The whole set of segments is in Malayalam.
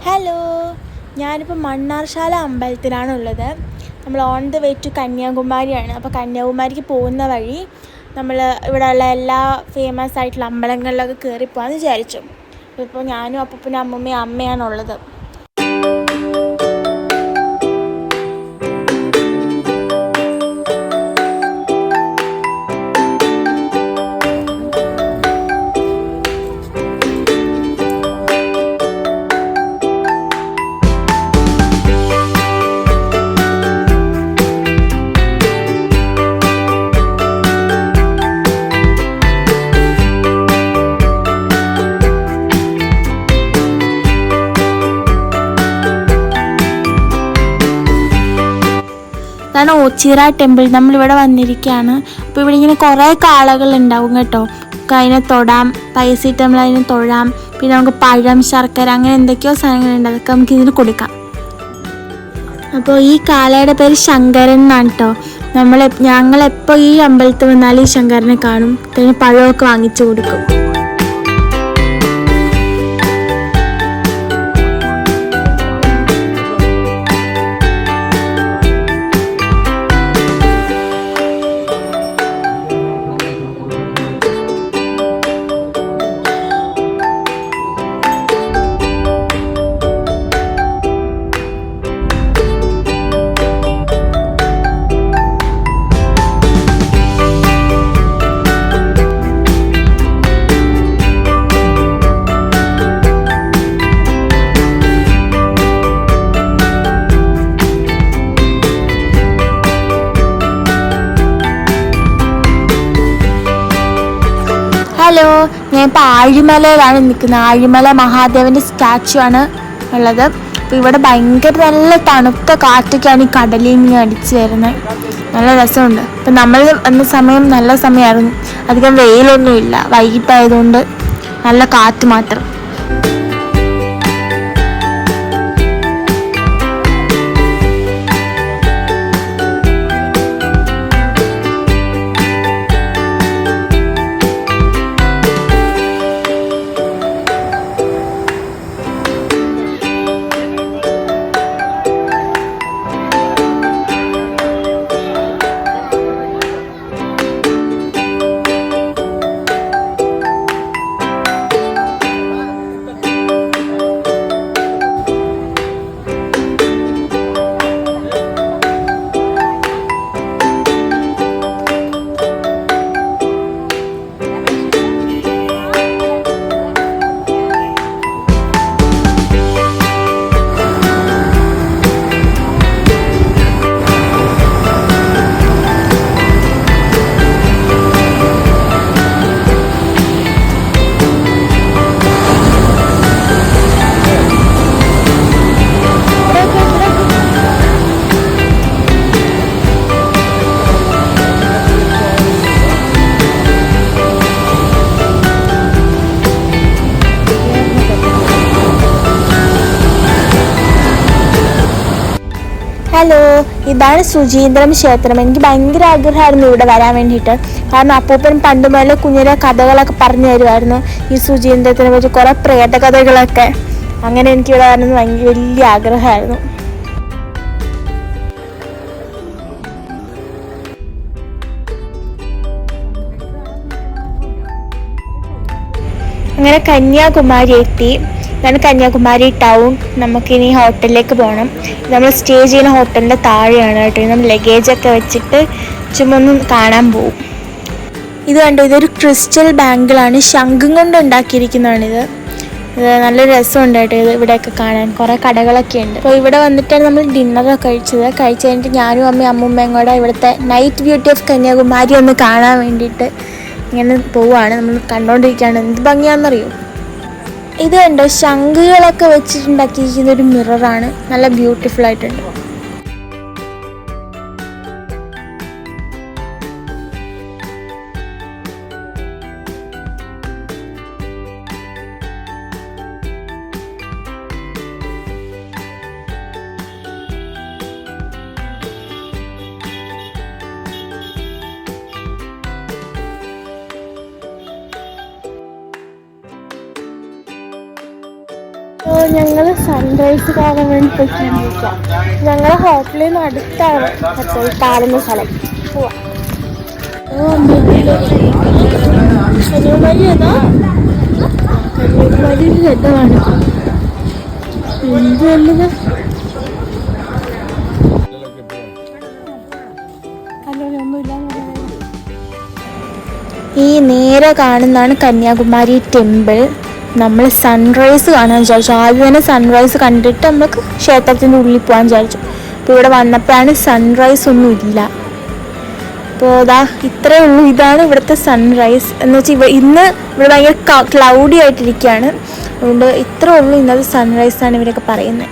ഹലോ, ഞാനിപ്പോൾ മണ്ണാർശാല അമ്പലത്തിലാണുള്ളത്. നമ്മൾ ഓൺ ദ വേ ടു കന്യാകുമാരിയാണ്. അപ്പോൾ കന്യാകുമാരിക്ക് പോകുന്ന വഴി നമ്മൾ ഇവിടെയുള്ള എല്ലാ ഫേമസ് ആയിട്ടുള്ള അമ്പലങ്ങളിലൊക്കെ കയറിപ്പോകാമെന്ന് വിചാരിച്ചു. ഇപ്പോൾ ഞാനും അപ്പൂപ്പനും അമ്മൂമ്മയും അമ്മയാണുള്ളത്. ഇതാണ് ഓച്ചിറ ടെമ്പിൾ. നമ്മളിവിടെ വന്നിരിക്കുകയാണ്. അപ്പോൾ ഇവിടെ ഇങ്ങനെ കുറേ കാളകളുണ്ടാവും കേട്ടോ. അതിനെ തൊടാം, പൈസ ഇട്ട് നമ്മൾ അതിനെ തൊഴാം. പിന്നെ നമുക്ക് പഴം, ശർക്കര അങ്ങനെ എന്തൊക്കെയോ സാധനങ്ങളുണ്ട്, അതൊക്കെ നമുക്ക് ഇതിന് കൊടുക്കാം. അപ്പോൾ ഈ കാളയുടെ പേര് ശങ്കരൻ എന്നാണ് കേട്ടോ. ഞങ്ങളെപ്പോൾ ഈ അമ്പലത്തിൽ വന്നാലും ഈ ശങ്കരനെ കാണും. പിന്നെ പഴമൊക്കെ വാങ്ങിച്ചു കൊടുക്കും. ഹലോ, ഞാനിപ്പോൾ ആഴിമലയിലാണ് നിൽക്കുന്നത്. ആഴിമല മഹാദേവൻ്റെ സ്റ്റാച്ചു ആണ് ഉള്ളത്. അപ്പോൾ ഇവിടെ ഭയങ്കര നല്ല തണുത്ത കാറ്റൊക്കെയാണ് ഈ കടലിൽ നിന്ന് അടിച്ച് വരുന്നത്. നല്ല രസമുണ്ട്. അപ്പം നമ്മൾ വന്ന സമയം നല്ല സമയമായിരുന്നു. അധികം വെയിലൊന്നുമില്ല, വൈകിട്ടായതുകൊണ്ട് നല്ല കാറ്റ് മാത്രം. ഹലോ, ഇതാണ് സുചീന്ദ്രം ക്ഷേത്രം. എനിക്ക് ഭയങ്കര ആഗ്രഹമായിരുന്നു ഇവിടെ വരാൻ വേണ്ടിയിട്ട്. കാരണം അപ്പൂപ്പൻ പണ്ട് മുതലേ കുഞ്ഞിലെ കഥകളൊക്കെ പറഞ്ഞു തരുമായിരുന്നു, ഈ സുചീന്ദ്രത്തിനെ പറ്റി കുറേ പ്രേതകഥകളൊക്കെ. അങ്ങനെ എനിക്കിവിടെ വരണമെന്ന് ഭയങ്കര വലിയ ആഗ്രഹമായിരുന്നു. അങ്ങനെ കന്യാകുമാരി എത്തി. ഇതാണ് കന്യാകുമാരി ടൗൺ. നമുക്കിനി ഹോട്ടലിലേക്ക് പോകണം. നമ്മൾ സ്റ്റേ ചെയ്യുന്ന ഹോട്ടലിൻ്റെ താഴെയാണ് കേട്ടോ. നമ്മൾ ലഗേജൊക്കെ വെച്ചിട്ട് ചുമ്മാ ഒന്ന് കാണാൻ പോകും. ഇത് കണ്ടോ, ഇതൊരു ക്രിസ്റ്റൽ ബാങ്കിളാണ്, ശംഖും കൊണ്ട് ഉണ്ടാക്കിയിരിക്കുന്നതാണിത്. ഇത് നല്ല രസമുണ്ട് കേട്ടോ ഇത് ഇവിടെയൊക്കെ കാണാൻ. കുറേ കടകളൊക്കെ ഉണ്ട്. അപ്പോൾ ഇവിടെ വന്നിട്ടാണ് നമ്മൾ ഡിന്നറൊക്കെ കഴിച്ചത്. കഴിച്ച് കഴിഞ്ഞിട്ട് ഞാനും അമ്മൂമ്മയും കൂടെ ഇവിടുത്തെ നൈറ്റ് ബ്യൂട്ടി ഓഫ് കന്യാകുമാരി ഒന്ന് കാണാൻ വേണ്ടിയിട്ട് ഇങ്ങനെ പോവുകയാണ്. നമ്മൾ കണ്ടുകൊണ്ടിരിക്കുകയാണ്. എന്ത് ഭംഗിയാണെന്നറിയോ. ഇത് കണ്ടോ, ശംഖുകളൊക്കെ വെച്ചിട്ടുണ്ടാക്കിയിരിക്കുന്ന ഒരു മിററാണ്. നല്ല ബ്യൂട്ടിഫുൾ ആയിട്ടുണ്ട്. ഞങ്ങൾ സൺറൈസ് കാണാൻ വേണ്ടി പോയിക്കൊണ്ടിരിക്കാം. ഞങ്ങളെ ഹോട്ടലിൽ നിന്ന് അടുത്താണ് മറ്റേ കാണുന്ന സ്ഥലം. പോവാം. കന്യാകുമാരി ഏതാ? കന്യാകുമാരി രഥമാണ്. എന്ത് നല്ലത്. ഈ നേരെ കാണുന്നതാണ് കന്യാകുമാരി ടെമ്പിൾ. നമ്മൾ സൺറൈസ് കാണാൻ വിചാരിച്ചു. ആദ്യം തന്നെ സൺറൈസ് കണ്ടിട്ട് നമുക്ക് ക്ഷേത്രത്തിൻ്റെ ഉള്ളിൽ പോകാൻ വിചാരിച്ചു. അപ്പോൾ ഇവിടെ വന്നപ്പോഴാണ് സൺറൈസ് ഒന്നും ഇല്ല. അപ്പോൾ ഇതാ ഇത്രയേ ഉള്ളൂ. ഇതാണ് ഇവിടുത്തെ സൺറൈസ് എന്ന് വെച്ചാൽ ഇന്ന് ഇവിടെ ഭയങ്കര ക്ലൗഡി ആയിട്ടിരിക്കുകയാണ്. അതുകൊണ്ട് ഇത്രേ ഉള്ളൂ ഇന്നത്തെ സൺറൈസ് ആണ് ഇവരൊക്കെ പറയുന്നത്.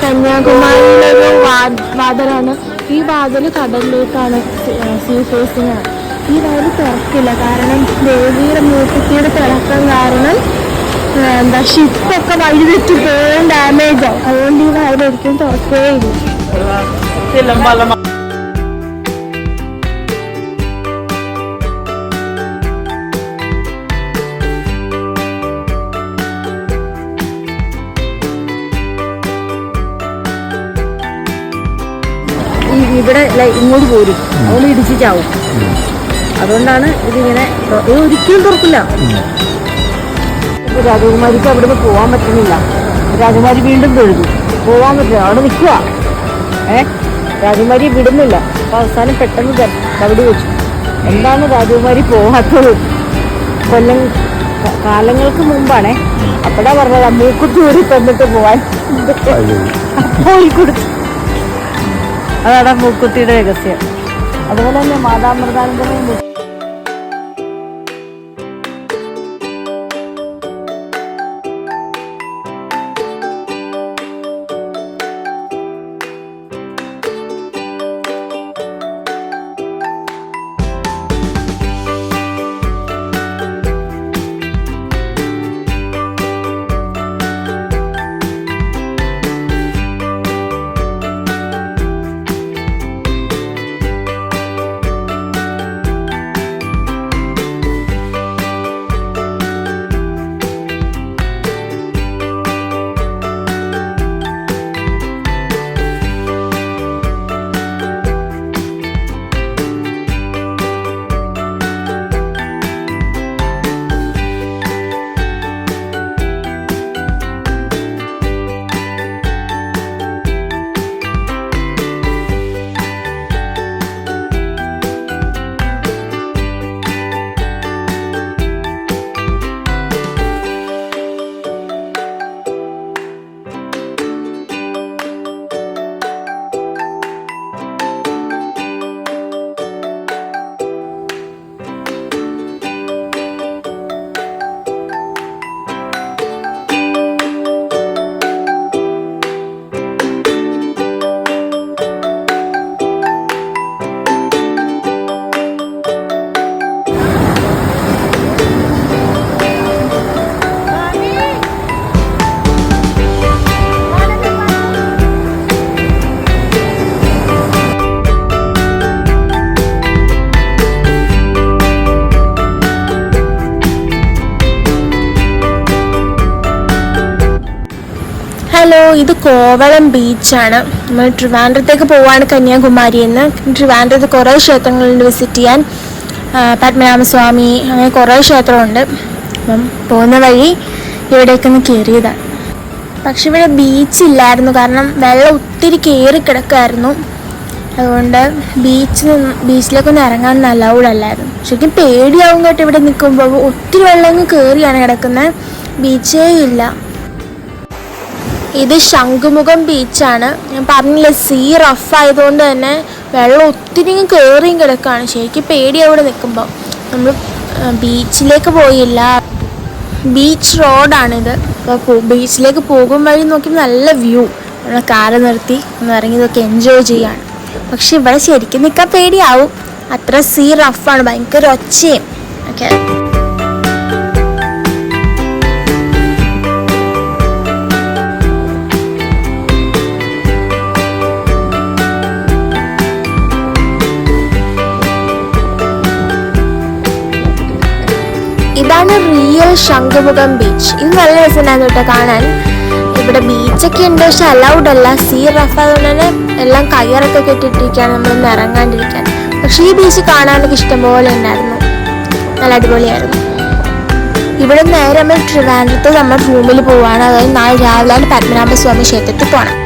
കന്യാകുമാരിയിലൊരു വാതിലാണ്. ഈ വാതിൽ കടലിലേക്കാണ്, സീ ഫേസിംഗ് ആണ്. ഈ വാതിൽ തുറക്കില്ല, കാരണം ദേവിയുടെ മൂർത്തിയുടെ തിളക്കം കാരണം ഷിപ്പൊക്കെ വഴി തെറ്റി പോകാൻ ഡാമേജ് ആവും. അതുകൊണ്ട് ഈ വാതിൽ ഒരിക്കലും തുറക്കുകയില്ല. ഇവിടെ ഇങ്ങോട്ട് പോരും, അതുകൊണ്ട് ഇടിച്ച് ചാവും. അതുകൊണ്ടാണ് ഇതിങ്ങനെ ഒരിക്കലും തുറക്കില്ല. രാജകുമാരിക്ക് അവിടുന്ന് പോകാൻ പറ്റുന്നില്ല. രാജകുമാരി വീണ്ടും തൊഴുതു, പോകാൻ പറ്റില്ല, അവിടെ നിൽക്കുക. രാജകുമാരി വിടുന്നില്ല. അപ്പൊ അവസാനം പെട്ടെന്ന് തവിടി വെച്ചു. എന്താണ് രാജകുമാരി പോകാത്തത്? കാലങ്ങൾക്ക് മുമ്പാണേ. അപ്പഴാ പറഞ്ഞത് മൂക്കുത്തി ഊരി തന്നിട്ട് പോവാൻ. പോയി കൊടുത്തു. അതാണ് മൂക്കുത്തിയുടെ രഹസ്യം. അതുപോലെ തന്നെ മാതാമൃതാനന്ദമയും ഹലോ, ഇത് കോവളം ബീച്ചാണ്. നമ്മൾ ട്രിവാൻഡ്രത്തേക്ക് പോവാണ് കന്യാകുമാരിയിൽ നിന്ന്. ട്രിവാൻഡ്രത്ത് കുറേ ക്ഷേത്രങ്ങളുണ്ട് വിസിറ്റ് ചെയ്യാൻ. പത്മനാഭസ്വാമി, അങ്ങനെ കുറേ ക്ഷേത്രമുണ്ട്. അപ്പം പോകുന്ന വഴി ഇവിടേക്കൊന്ന് കയറിയതാണ്. പക്ഷെ ഇവിടെ ബീച്ചില്ലായിരുന്നു, കാരണം വെള്ളം ഒത്തിരി കയറി കിടക്കുമായിരുന്നു. അതുകൊണ്ട് ബീച്ചിലേക്കൊന്നും ഇറങ്ങാൻ അലൗഡ് അല്ലായിരുന്നു. ശരിക്കും പേടിയാവും കേട്ടോ ഇവിടെ നിൽക്കുമ്പോൾ. ഒത്തിരി വെള്ളം കയറിയാണ് കിടക്കുന്നത്, ബീച്ചേ ഇല്ല. ഇത് ശംഖുമുഖം ബീച്ചാണ്. ഞാൻ പറഞ്ഞില്ല, സീ റഫ് ആയതുകൊണ്ട് തന്നെ വെള്ളം ഒത്തിരി കയറിയും കിടക്കുകയാണ്. ശരിക്കും പേടിയാണ് ഇവിടെ നിൽക്കുമ്പോൾ. നമ്മൾ ബീച്ചിലേക്ക് പോയില്ല, ബീച്ച് റോഡാണിത്. അപ്പോൾ ബീച്ചിലേക്ക് പോകും വഴി നോക്കിയപ്പോൾ നല്ല വ്യൂ. നമ്മൾ കാറ് നിർത്തി ഒന്ന് ഇറങ്ങി ഇതൊക്കെ എൻജോയ് ചെയ്യാണ്. പക്ഷെ ഇവിടെ ശരിക്കും നിൽക്കാൻ പേടിയാവും, അത്ര സീ റഫാണ്, ഭയങ്കര ഒച്ചയും ഒക്കെ. ഇതാണ് റിയൽ ശംഖുമുഖം ബീച്ച്. ഇത് നല്ല രസമുണ്ടായിരുന്നു കേട്ടോ കാണാൻ. ഇവിടെ ബീച്ചൊക്കെ ഉണ്ട്, പക്ഷെ അലൗഡ് അല്ല, സീ റഫ് ആയതുകൊണ്ട് തന്നെ എല്ലാം കയറൊക്കെ കെട്ടിട്ടിരിക്കുകയാണ് നമ്മളൊന്ന് ഇറങ്ങാണ്ടിരിക്കാൻ. പക്ഷെ ഈ ബീച്ച് കാണാനൊക്കെ ഇഷ്ടംപോലെ ഉണ്ടായിരുന്നു, നല്ല അടിപൊളിയായിരുന്നു. ഇവിടെ നേരെ നമ്മൾ ട്രിവാൻഡ്രത്ത് നമ്മുടെ റൂമിൽ പോവാണ്. അതായത് നാളെ രാവിലെ പത്മനാഭസ്വാമി ക്ഷേത്രത്തിൽ പോകണം.